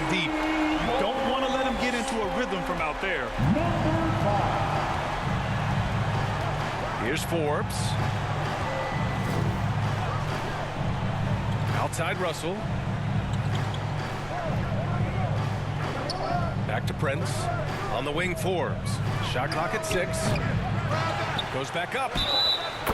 deep. You don't want to let him get into a rhythm from out there. Here's Forbes. Outside Russell. Back to Prince. On the wing, Forbes. Shot clock at 6. Goes back up.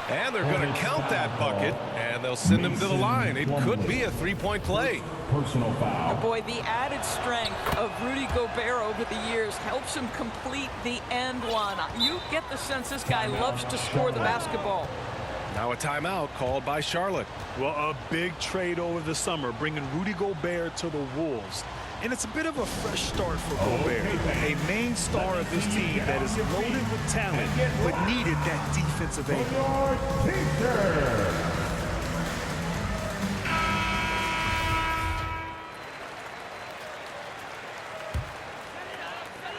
And they're going to count that bucket, and they'll send him to the line. It could be a three-point play. Personal foul. Boy, the added strength of Rudy Gobert over the years helps him complete the end one. You get the sense this guy loves to score the basketball. Now a timeout called by Charlotte. Well, a big trade over the summer, bringing Rudy Gobert to the Wolves. And it's a bit of a fresh start for Gobert, a main star of this team that is loaded with talent, but needed that defensive aid.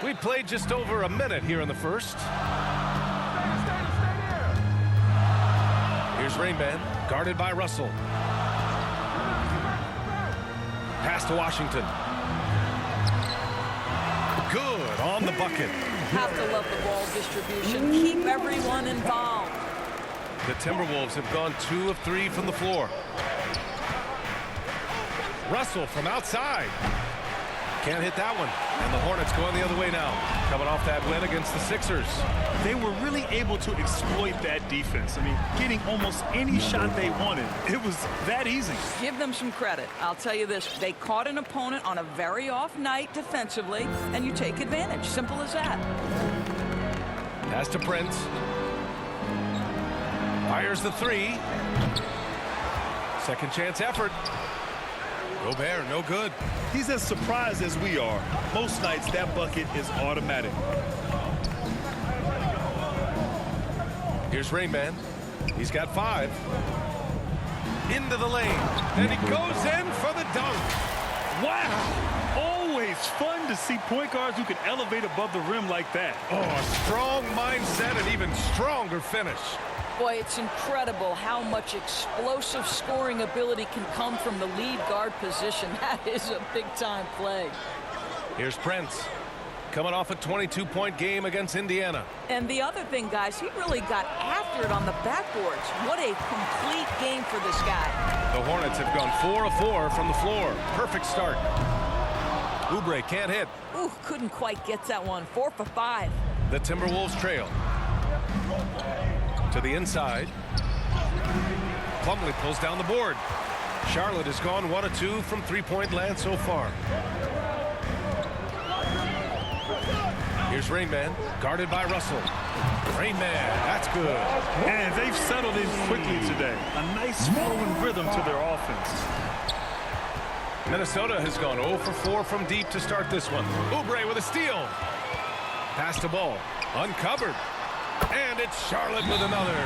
We played just over a minute here in the first. Here's Rainman, guarded by Russell. Pass to Washington. Good on the bucket. Have to love the ball distribution. Keep everyone involved. The Timberwolves have gone 2 of 3 from the floor. Russell from outside. Can't hit that one. And the Hornets going the other way now. Coming off that win against the Sixers. They were really able to exploit that defense. I mean, getting almost any shot they wanted. It was that easy. Give them some credit. I'll tell you this. They caught an opponent on a very off night defensively, and you take advantage. Simple as that. Pass to Prince. Fires the 3. Second chance effort. Gobert, no good. He's as surprised as we are. Most nights, that bucket is automatic. Here's Rainman. He's got 5. Into the lane. And he goes in for the dunk. Wow! Always fun to see point guards who can elevate above the rim like that. Oh, a strong mindset and even stronger finish. Boy, it's incredible how much explosive scoring ability can come from the lead guard position. That is a big-time play. Here's Prince. Coming off a 22-point game against Indiana. And the other thing, guys, he really got after it on the backboards. What a complete game for this guy. The Hornets have gone 4 of 4 from the floor. Perfect start. Oubre can't hit. Ooh, couldn't quite get that one. 4 for 5. The Timberwolves trail. To the inside. Plumlee pulls down the board. Charlotte has gone 1 of 2 from three-point land so far. Here's Rainman, guarded by Russell. Rainman, that's good. And they've settled in quickly today. A nice flowing rhythm to their offense. Minnesota has gone 0 for 4 from deep to start this one. Oubre with a steal. Pass to ball. Uncovered. And it's Charlotte with another.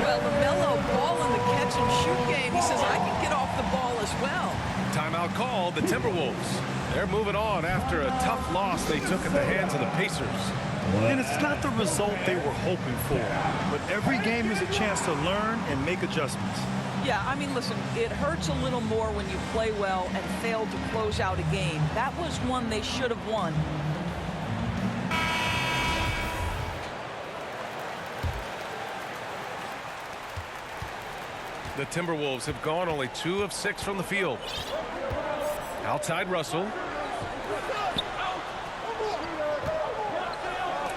Well, LaMelo Ball in the catch-and-shoot game. He says, I can get off the ball as well. Timeout called, the Timberwolves. They're moving on after a tough loss they took at the hands of the Pacers. And it's not the result they were hoping for. But every game is a chance to learn and make adjustments. Yeah, I mean, listen, it hurts a little more when you play well and fail to close out a game. That was one they should have won. The Timberwolves have gone only 2 of 6 from the field. Outside Russell.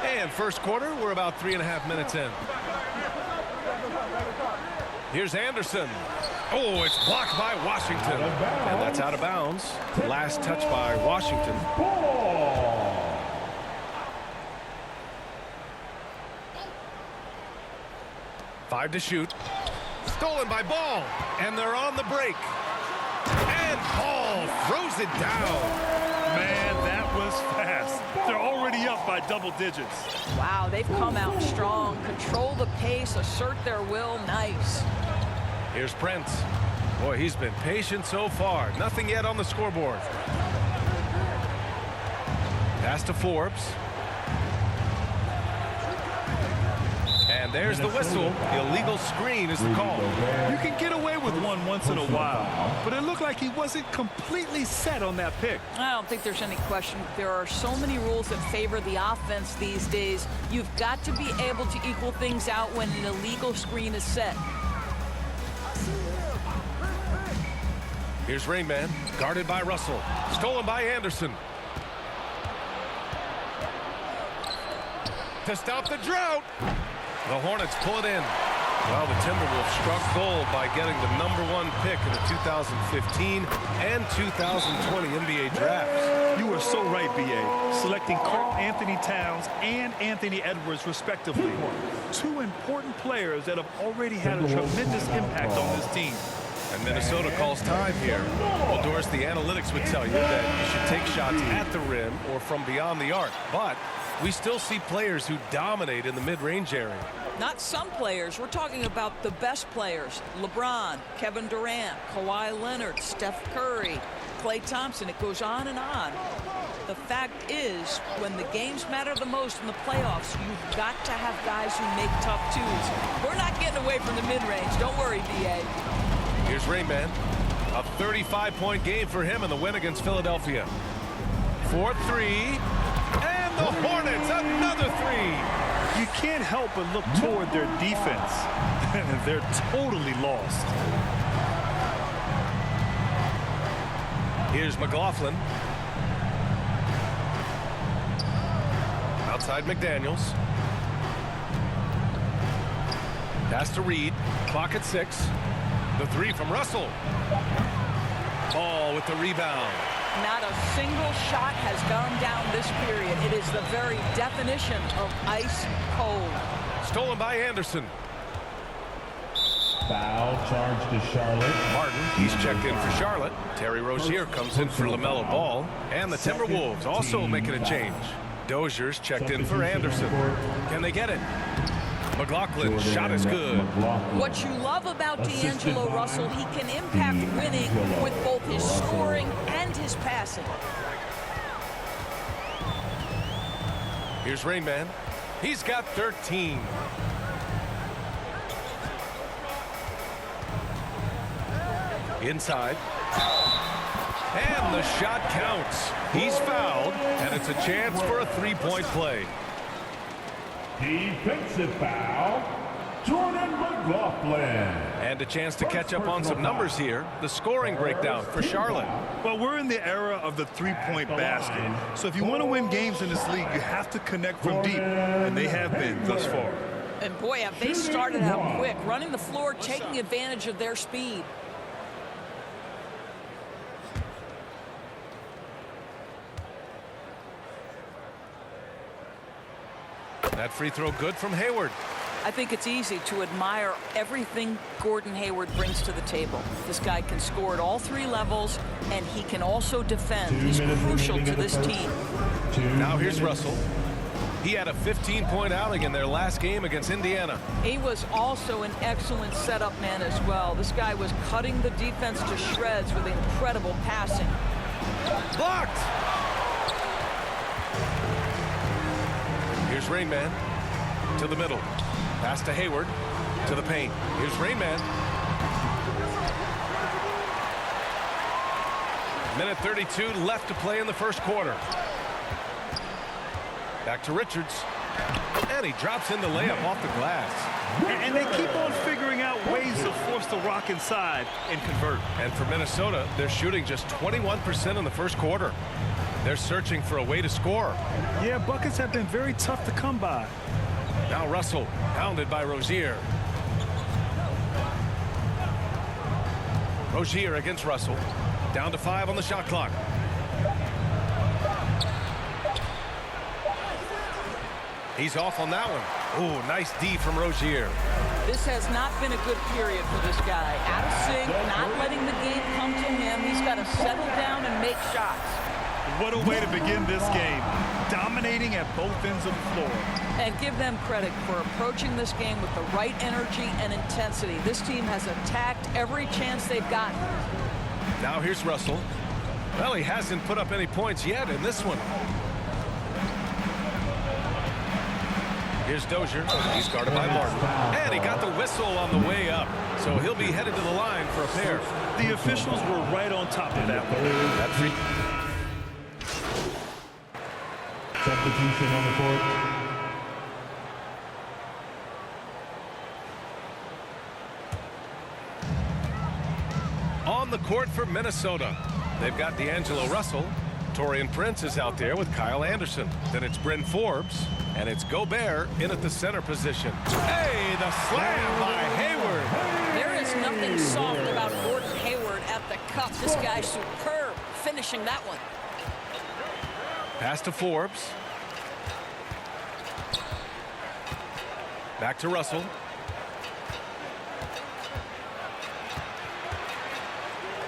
And first quarter, we're about 3.5 minutes in. Here's Anderson. Oh, it's blocked by Washington. And that's out of bounds. Last touch by Washington. 5 to shoot. Stolen by Ball. And they're on the break. And Ball throws it down. Man, that was fast. They're already up by double digits. Wow, they've come out strong. Control the pace, assert their will. Nice. Here's Prince. Boy, he's been patient so far. Nothing yet on the scoreboard. Pass to Forbes. And there's the whistle. Illegal screen is the call. You can get away with one once in a while, but it looked like he wasn't completely set on that pick. I don't think there's any question. There are so many rules that favor the offense these days. You've got to be able to equal things out when an illegal screen is set. Here's Rainman, guarded by Russell. Stolen by Anderson. To stop the drought. The Hornets pull it in. Well, the Timberwolves struck gold by getting the #1 pick in the 2015 and 2020 NBA drafts. You are so right, B.A. Selecting Karl Anthony Towns and Anthony Edwards, respectively. Two important players that have already had a tremendous impact on this team. And Minnesota calls time here. Well, Doris, the analytics would tell you that you should take shots at the rim or from beyond the arc. But we still see players who dominate in the mid-range area. Not some players. We're talking about the best players. LeBron, Kevin Durant, Kawhi Leonard, Steph Curry, Klay Thompson. It goes on and on. The fact is, when the games matter the most in the playoffs, you've got to have guys who make tough twos. We're not getting away from the mid-range. Don't worry, B.A. Here's Rainman. A 35-point game for him in the win against Philadelphia. 4-3. And the Hornets, another three. You can't help but look toward their defense. They're totally lost. Here's McLaughlin. Outside McDaniels. Pass to Reed. Clock at 6. The three from Russell. Ball with the rebound. Not a single shot has gone down this period. It is the very definition of ice cold. Stolen by Anderson. Foul charge to Charlotte. Martin, he's checked in for Charlotte. Terry Rozier comes in for LaMelo Ball. And the Timberwolves also making a change. Dozier's checked in for Anderson. Can they get it? McLaughlin, shot is good. What you love about D'Angelo Russell, he can impact winning with both his scoring and his passing. Here's Rainman. He's got 13. Inside. And the shot counts. He's fouled, and it's a chance for a three-point play. Defensive foul, Jordan McLaughlin. And a chance to catch up on some numbers here. The scoring breakdown for Charlotte. Well, we're in the era of the three-point basket. So if you want to win games in this league, you have to connect from deep. And they have been thus far. And boy, have they started out quick, running the floor, taking advantage of their speed. That free throw good from Hayward. I think it's easy to admire everything Gordon Hayward brings to the table. This guy can score at all three levels, and he can also defend. He's crucial to this team. Now here's Russell. He had a 15-point outing in their last game against Indiana. He was also an excellent setup man as well. This guy was cutting the defense to shreds with incredible passing. Blocked! Here's Rainman to the middle. Pass to Hayward to the paint. Here's Rainman. Minute 32 left to play in the first quarter. Back to Richards. And he drops in the layup off the glass. And they keep on figuring out ways to force the rock inside and convert. And for Minnesota, they're shooting just 21% in the first quarter. They're searching for a way to score. Yeah, buckets have been very tough to come by. Now Russell, pounded by Rozier. Rozier against Russell. Down to 5 on the shot clock. He's off on that one. Ooh, nice D from Rozier. This has not been a good period for this guy. Out of sync, not letting the game come to him. He's got to settle down and make shots. What a way to begin this game. Dominating at both ends of the floor. And give them credit for approaching this game with the right energy and intensity. This team has attacked every chance they've gotten. Now here's Russell. Well, he hasn't put up any points yet in this one. Here's Dozier. He's guarded by Martin. And he got the whistle on the way up. So he'll be headed to the line for a pair. The officials were right on top of that one. That free. Substitution on the court. On the court for Minnesota, they've got D'Angelo Russell. Taurean Prince is out there with Kyle Anderson. Then it's Bryn Forbes, and it's Gobert in at the center position. Hey, the slam by Hayward. There is nothing soft about Gordon Hayward at the cup. This guy's superb finishing that one. Pass to Forbes. Back to Russell.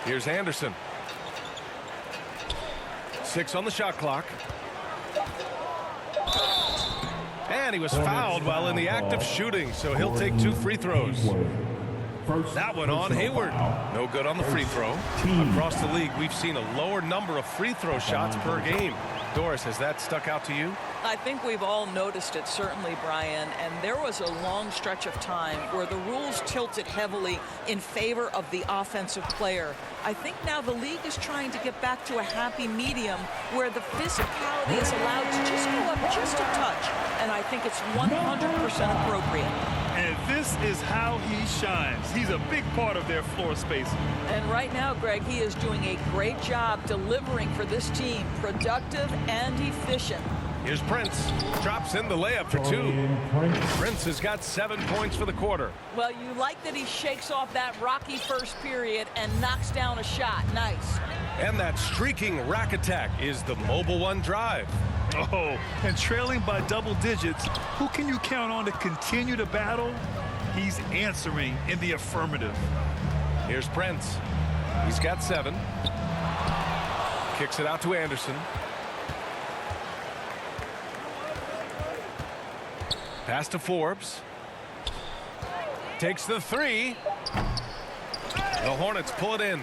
Here's Anderson. 6 on the shot clock. And he was fouled while in the act of shooting, so he'll take 2 free throws. That one on Hayward. No good on the free throw. Across the league, we've seen a lower number of free throw shots per game. Doris, has that stuck out to you? I think we've all noticed it, certainly, Brian, and there was a long stretch of time where the rules tilted heavily in favor of the offensive player. I think now the league is trying to get back to a happy medium where the physicality is allowed to just go up just a touch, and I think it's 100% appropriate. And this is how he shines. He's a big part of their floor spacing. And right now, Greg, he is doing a great job delivering for this team, productive and efficient. Here's Prince. Drops in the layup for 2. Prince has got 7 points for the quarter. Well, you like that he shakes off that rocky first period and knocks down a shot. Nice. And that streaking rack attack is the Mobile One drive. Oh, and trailing by double digits, who can you count on to continue to battle? He's answering in the affirmative. Here's Prince. He's got 7. Kicks it out to Anderson. Pass to Forbes. Takes the 3. The Hornets pull it in.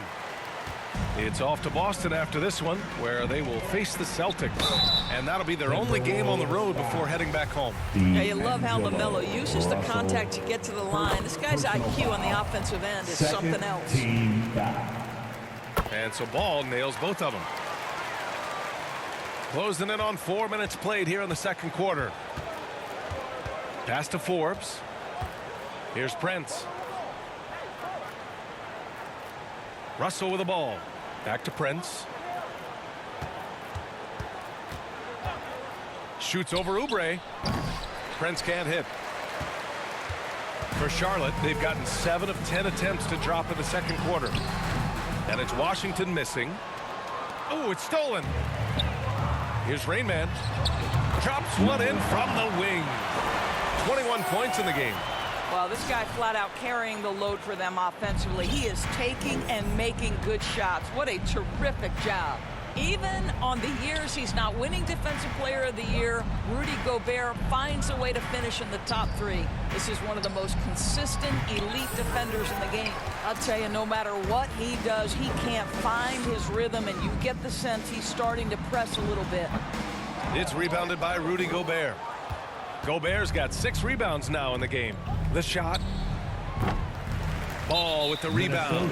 It's off to Boston after this one, where they will face the Celtics. And that'll be their only game on the road before heading back home. Yeah, you love how LaMelo uses the contact to get to the line. This guy's IQ on the offensive end is something else. And so Ball nails both of them. Closing in on 4 minutes played here in the second quarter. Pass to Forbes. Here's Prince. Russell with the ball. Back to Prince. Shoots over Oubre. Prince can't hit. For Charlotte, they've gotten 7 of 10 attempts to drop in the second quarter. And it's Washington missing. Oh, it's stolen. Here's Rainman. Drops one in from the wing. 21 points in the game. Well, this guy flat out carrying the load for them offensively. He is taking and making good shots. What a terrific job. Even on the years he's not winning Defensive Player of the Year, Rudy Gobert finds a way to finish in the top 3. This is one of the most consistent elite defenders in the game. I'll tell you, no matter what he does, he can't find his rhythm, and you get the sense he's starting to press a little bit. It's rebounded by Rudy Gobert. Gobert's got 6 rebounds now in the game. The shot. Ball with the rebound.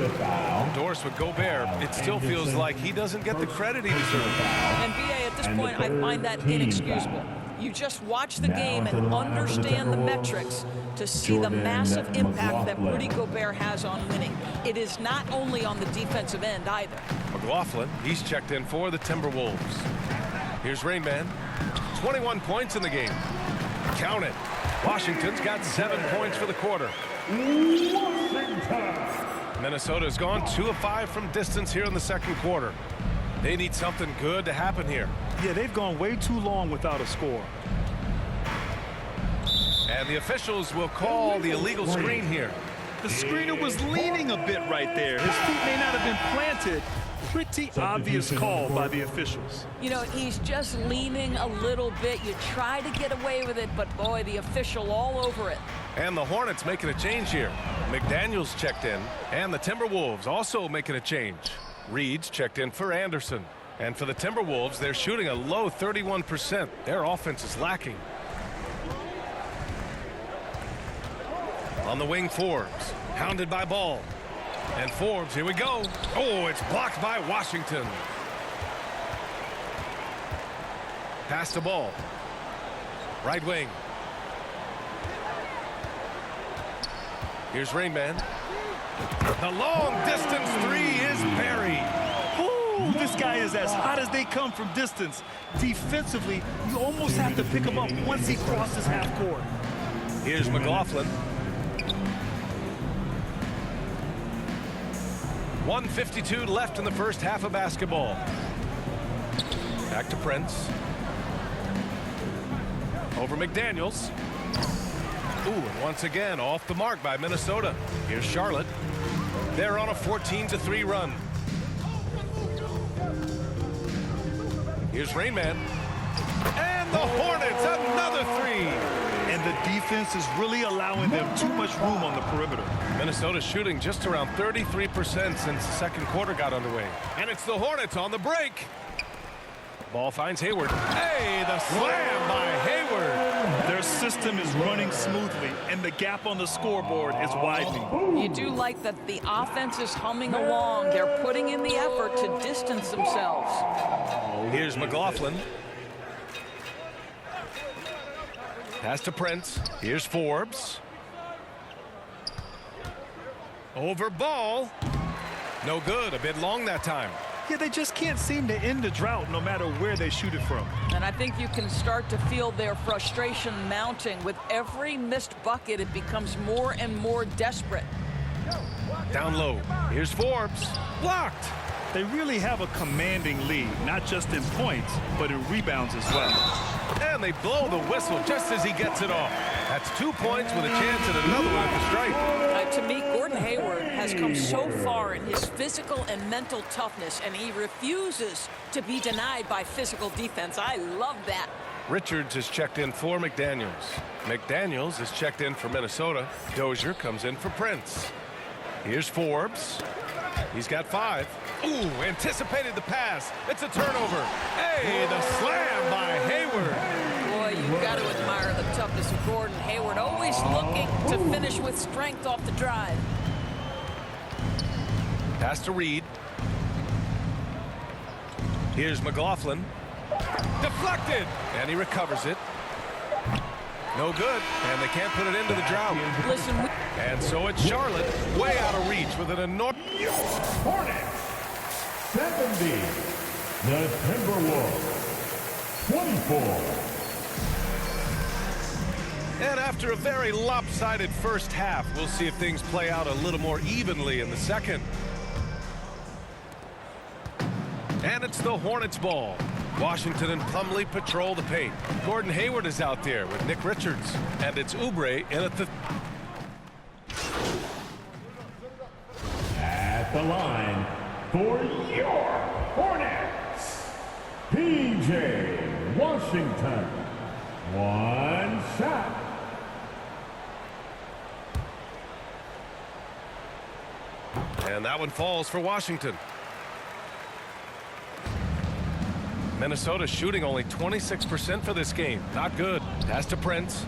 Doris with Gobert. It still feels like he doesn't get the credit he deserves. And B.A., at this point, I find that inexcusable. You just watch the game and understand the metrics to see the massive impact that Rudy Gobert has on winning. It is not only on the defensive end either. McLaughlin, he's checked in for the Timberwolves. Here's Rainman. 21 points in the game. Count it. Washington's got 7 points for the quarter. Minnesota's gone 2 of 5 from distance here in the second quarter. They need something good to happen here. Yeah, they've gone way too long without a score. And the officials will call the illegal screen here. The screener was leaning a bit right there. His feet may not have been planted. Pretty obvious call by the officials. You know, he's just leaning a little bit. You try to get away with it, but boy, the official all over it. And the Hornets making a change here. McDaniels checked in, and the Timberwolves also making a change. Reed's checked in for Anderson. And for the Timberwolves, they're shooting a low 31%. Their offense is lacking. On the wing, Forbes. Hounded by Ball. And Forbes, here we go. Oh, it's blocked by Washington. Pass the ball. Right wing. Here's Rainman. The long distance three is buried. Ooh, this guy is as hot as they come from distance. Defensively, you almost have to pick him up once he crosses half court. Here's McLaughlin. 1:52 left in the first half of basketball. Back to Prince. Over McDaniels. Ooh, and once again off the mark by Minnesota. Here's Charlotte. They're on a 14-3 run. Here's Rainman. And the Hornets, another three. And the defense is really allowing them too much room on the perimeter. Minnesota's shooting just around 33% since the second quarter got underway. And it's the Hornets on the break. Ball finds Hayward. Hey, the slam by Hayward. Their system is running smoothly, and the gap on the scoreboard is widening. You do like that the offense is humming along. They're putting in the effort to distance themselves. Here's McLaughlin. Pass to Prince. Here's Forbes. Over Ball. No good. A bit long that time. Yeah, they just can't seem to end the drought no matter where they shoot it from. And I think you can start to feel their frustration mounting. With every missed bucket, it becomes more and more desperate. Down low. Here's Forbes. Blocked. They really have a commanding lead, not just in points, but in rebounds as well. And they blow the whistle just as he gets it off. That's 2 points with a chance at another one at the stripe. To me, Gordon Hayward has come so far in his physical and mental toughness, and he refuses to be denied by physical defense. I love that. Richards is checked in for McDaniels. McDaniels is checked in for Minnesota. Dozier comes in for Prince. Here's Forbes. He's got 5. Ooh, anticipated the pass. It's a turnover. Hey, the slam by Hayward. Boy, you've got to admire the toughness of Gordon Hayward, always looking to finish with strength off the drive. Pass to Reed. Here's McLaughlin. Deflected, and he recovers it. No good, and they can't put it into the drought. Listen, And so it's Charlotte, way out of reach with an enormous... Hornets 70. The Timberwolves 24. And after a very lopsided first half, we'll see if things play out a little more evenly in the second. And it's the Hornets ball. Washington and Plumlee patrol the paint. Gordon Hayward is out there with Nick Richards. And it's Oubre in at the... At the line for your Hornets, PJ Washington. One shot. And that one falls for Washington. Minnesota shooting only 26% for this game. Not good. Pass to Prince.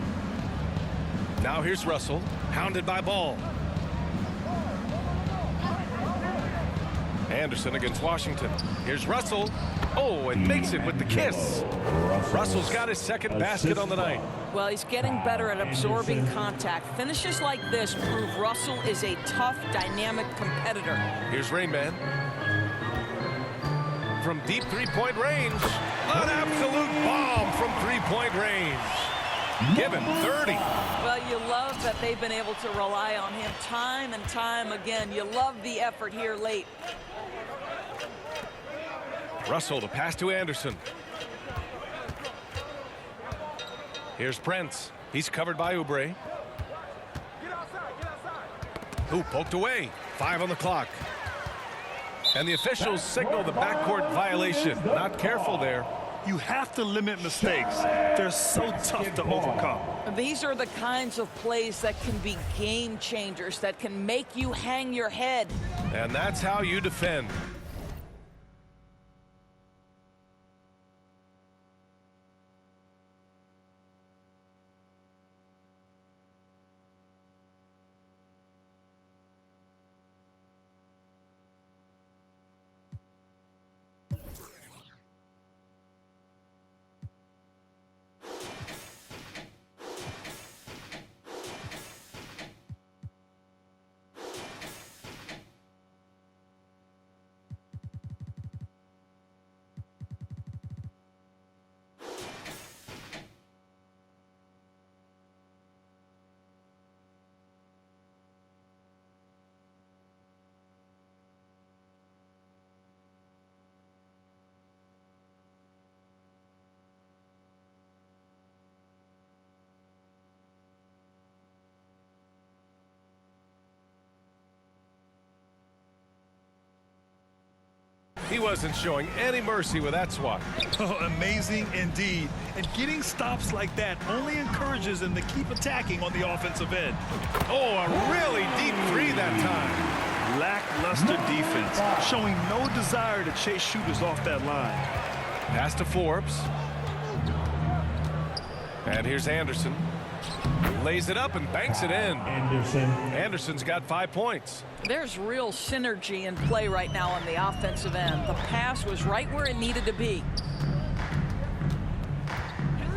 Now here's Russell. Hounded by Ball. Anderson against Washington. Here's Russell. Oh, and makes it with the kiss. Russell's got his second basket on the night. well, he's getting better at absorbing contact. Finishes like this prove Russell is a tough, dynamic competitor. Here's Rainman. From deep three-point range. An absolute bomb from three-point range. Give him 30. Well, you love that they've been able to rely on him time and time again. You love the effort here late. Russell to pass to Anderson. Here's Prince. He's covered by Oubre. Who poked away. 5 on the clock. And the officials signal the backcourt violation. Not careful there. You have to limit mistakes. They're so tough to overcome. These are the kinds of plays that can be game changers, that can make you hang your head. And that's how you defend. He wasn't showing any mercy with that swat. Oh, amazing indeed. And getting stops like that only encourages them to keep attacking on the offensive end. Oh, a really deep three that time. Lackluster defense, showing no desire to chase shooters off that line. Pass to Forbes. And here's Anderson. Lays it up and banks it in. Anderson's got 5 points. There's real synergy in play right now on the offensive end. The pass was right where it needed to be.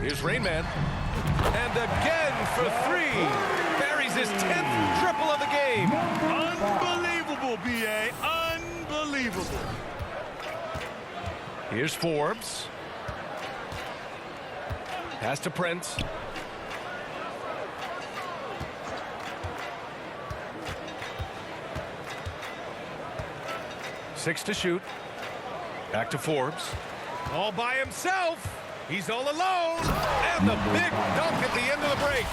Here's Rainman. And again for 3. Buries his 10th triple of the game. Unbelievable, B.A. Unbelievable. Here's Forbes. Pass to Prince. Six to shoot. Back to Forbes. All by himself. He's all alone. And the big dunk at the end of the break.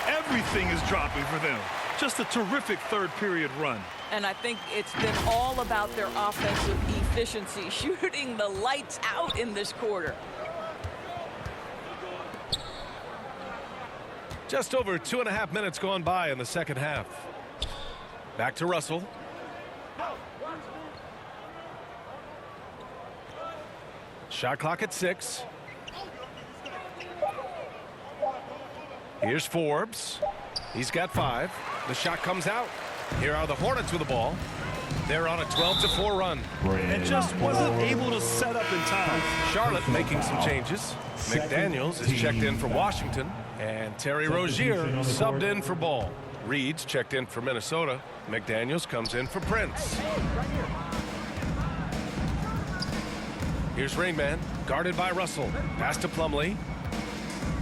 Everything is dropping for them. Just a terrific third period run. And I think it's been all about their offensive efficiency, shooting the lights out in this quarter. Just over 2.5 minutes gone by in the second half. Back to Russell. Shot clock at 6. Here's Forbes. He's got 5. The shot comes out. Here are the Hornets with the ball. They're on a 12-4 run. And just wasn't able to set up in time. Charlotte making some changes. McDaniels is checked in for Washington. And Terry Rozier subbed in for Ball. Reed's checked in for Minnesota. McDaniels comes in for Prince. Here's Rainman, guarded by Russell. Pass to Plumlee.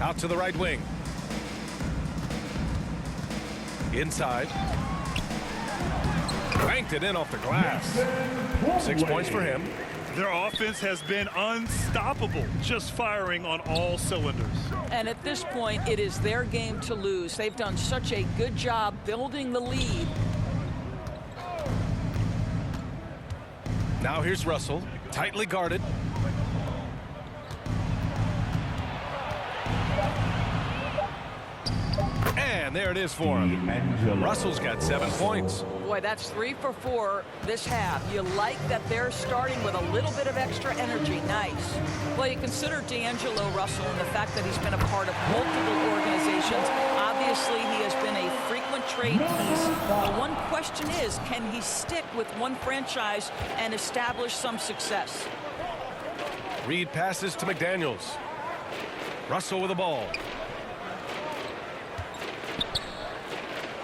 Out to the right wing. Inside. Banked it in off the glass. 6 points for him. Their offense has been unstoppable, just firing on all cylinders. And at this point, it is their game to lose. They've done such a good job building the lead. Now here's Russell, tightly guarded. And there it is for him. Russell's got 7 points. Boy, that's 3 for 4 this half. You like that they're starting with a little bit of extra energy. Nice. Well, you consider D'Angelo Russell and the fact that he's been a part of multiple organizations. Obviously, he has been a frequent trade piece. The one question is, can he stick with one franchise and establish some success? Reed passes to McDaniels. Russell with the ball.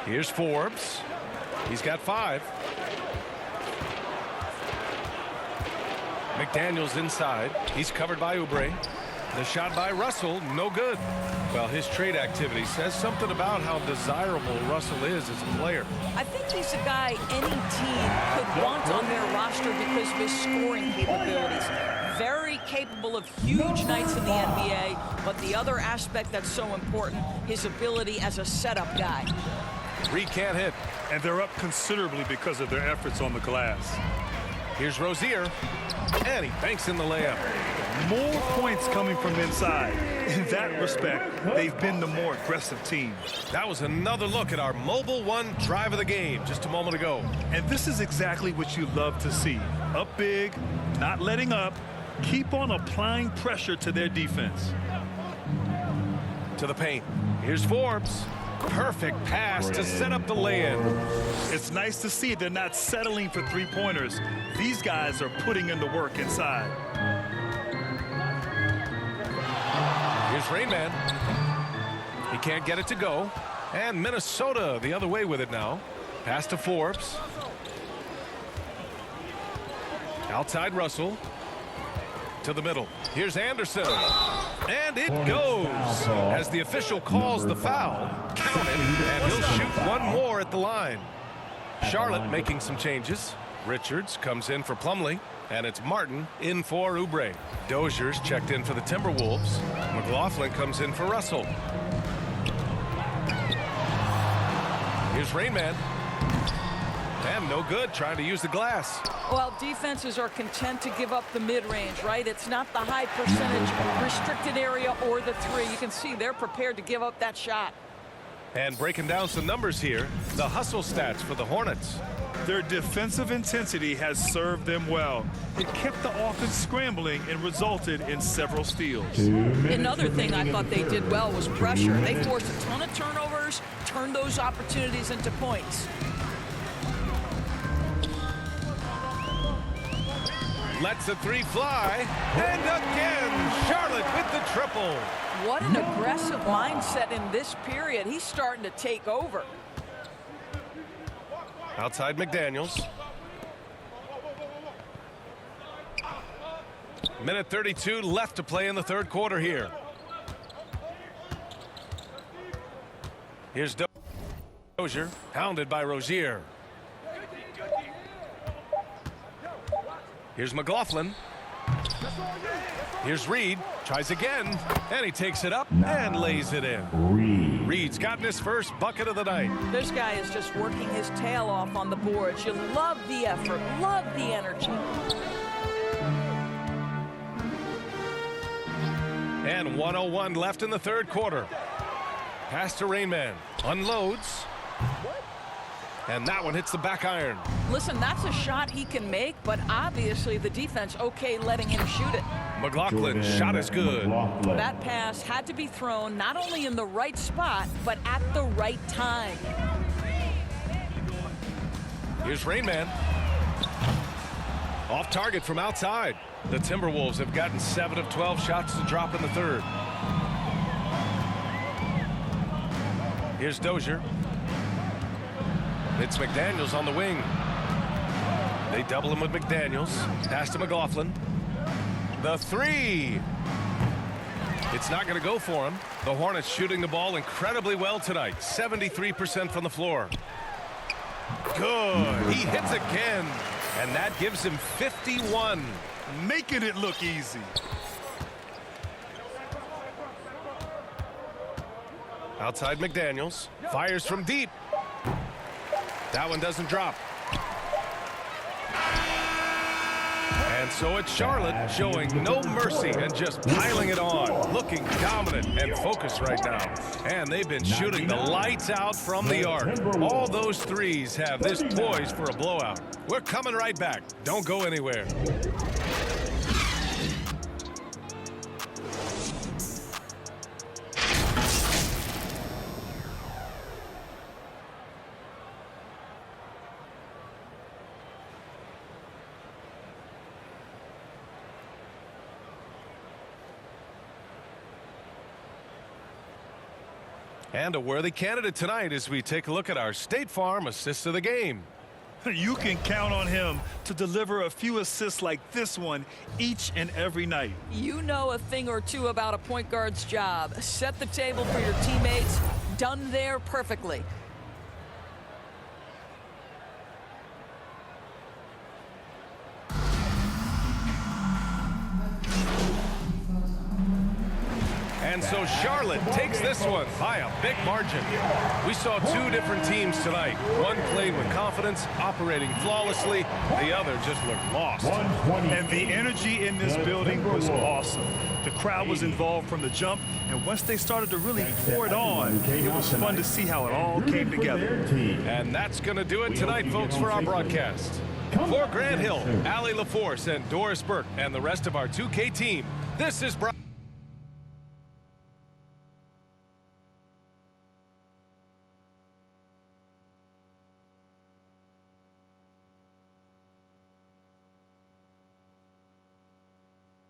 Here's Forbes. He's got 5. McDaniels inside. He's covered by Oubre. The shot by Russell, no good. Well, his trade activity says something about how desirable Russell is as a player. I think he's a guy any team could want on their roster because of his scoring capabilities. Very capable of huge nights in the NBA, but the other aspect that's so important, his ability as a setup guy. Reed can't hit. And they're up considerably because of their efforts on the glass. Here's Rozier. And he banks in the layup. More points coming from inside. In that respect, they've been the more aggressive team. That was another look at our Mobile One drive of the game just a moment ago. And this is exactly what you love to see. Up big, not letting up, keep on applying pressure to their defense. To the paint. Here's Forbes. Perfect pass to set up the lay-in. It's nice to see they're not settling for three-pointers. These guys are putting in the work inside. Here's Rainman. He can't get it to go. And Minnesota the other way with it now. Pass to Forbes. Outside Russell. To the middle. Here's Anderson. And it goes. As the official calls the foul. Count it. And he'll shoot one more at the line. Charlotte making some changes. Richards comes in for Plumlee. And it's Martin in for Oubre. Dozier's checked in for the Timberwolves. McLaughlin comes in for Russell. Here's Rainman. And no good, trying to use the glass. Well, defenses are content to give up the mid-range, right? It's not the high percentage restricted area or the three. You can see they're prepared to give up that shot. And breaking down some numbers here, the hustle stats for the Hornets. Their defensive intensity has served them well. It kept the offense scrambling and resulted in several steals. Another thing I thought they did well was pressure. They forced a ton of turnovers, turned those opportunities into points. Lets the three fly, and again, Charlotte with the triple. What an aggressive mindset in this period. He's starting to take over. Outside McDaniels. Minute 32 left to play in the third quarter here. Here's Dozier, hounded by Rozier. Here's McLaughlin. Here's Reed, tries again, and he takes it up and lays it in. Reed's gotten his first bucket of the night. This guy is just working his tail off on the boards. You love the effort, love the energy. And 1:01 left in the third quarter. Pass to Rainman, unloads. And that one hits the back iron. Listen, that's a shot he can make, but obviously the defense okay letting him shoot it. McLaughlin, shot is good. That pass had to be thrown not only in the right spot, but at the right time. Here's Rainman. Off target from outside. The Timberwolves have gotten 7 of 12 shots to drop in the third. Here's Dozier. It's McDaniels on the wing. They double him with McDaniels. Pass to McLaughlin. The three. It's not going to go for him. The Hornets shooting the ball incredibly well tonight. 73% from the floor. Good. He hits again. And that gives him 51. Making it look easy. Outside McDaniels. Fires from deep. That one doesn't drop. And so it's Charlotte showing no mercy and just piling it on. Looking dominant and focused right now. And they've been shooting the lights out from the arc. All those threes have this poised for a blowout. We're coming right back. Don't go anywhere. And a worthy candidate tonight as we take a look at our State Farm assist of the game. You can count on him to deliver a few assists like this one each and every night. You know a thing or two about a point guard's job. Set the table for your teammates. Done there perfectly. And so Charlotte takes this one by a big margin. We saw two different teams tonight. One played with confidence, operating flawlessly. The other just looked lost. And the energy in this building was awesome. The crowd was involved from the jump, and once they started to really pour it on, it was fun to see how it all came together. And that's going to do it tonight, folks, for our broadcast. For Grant Hill, Allie LaForce, and Doris Burke, and the rest of our 2K team, this is Brian.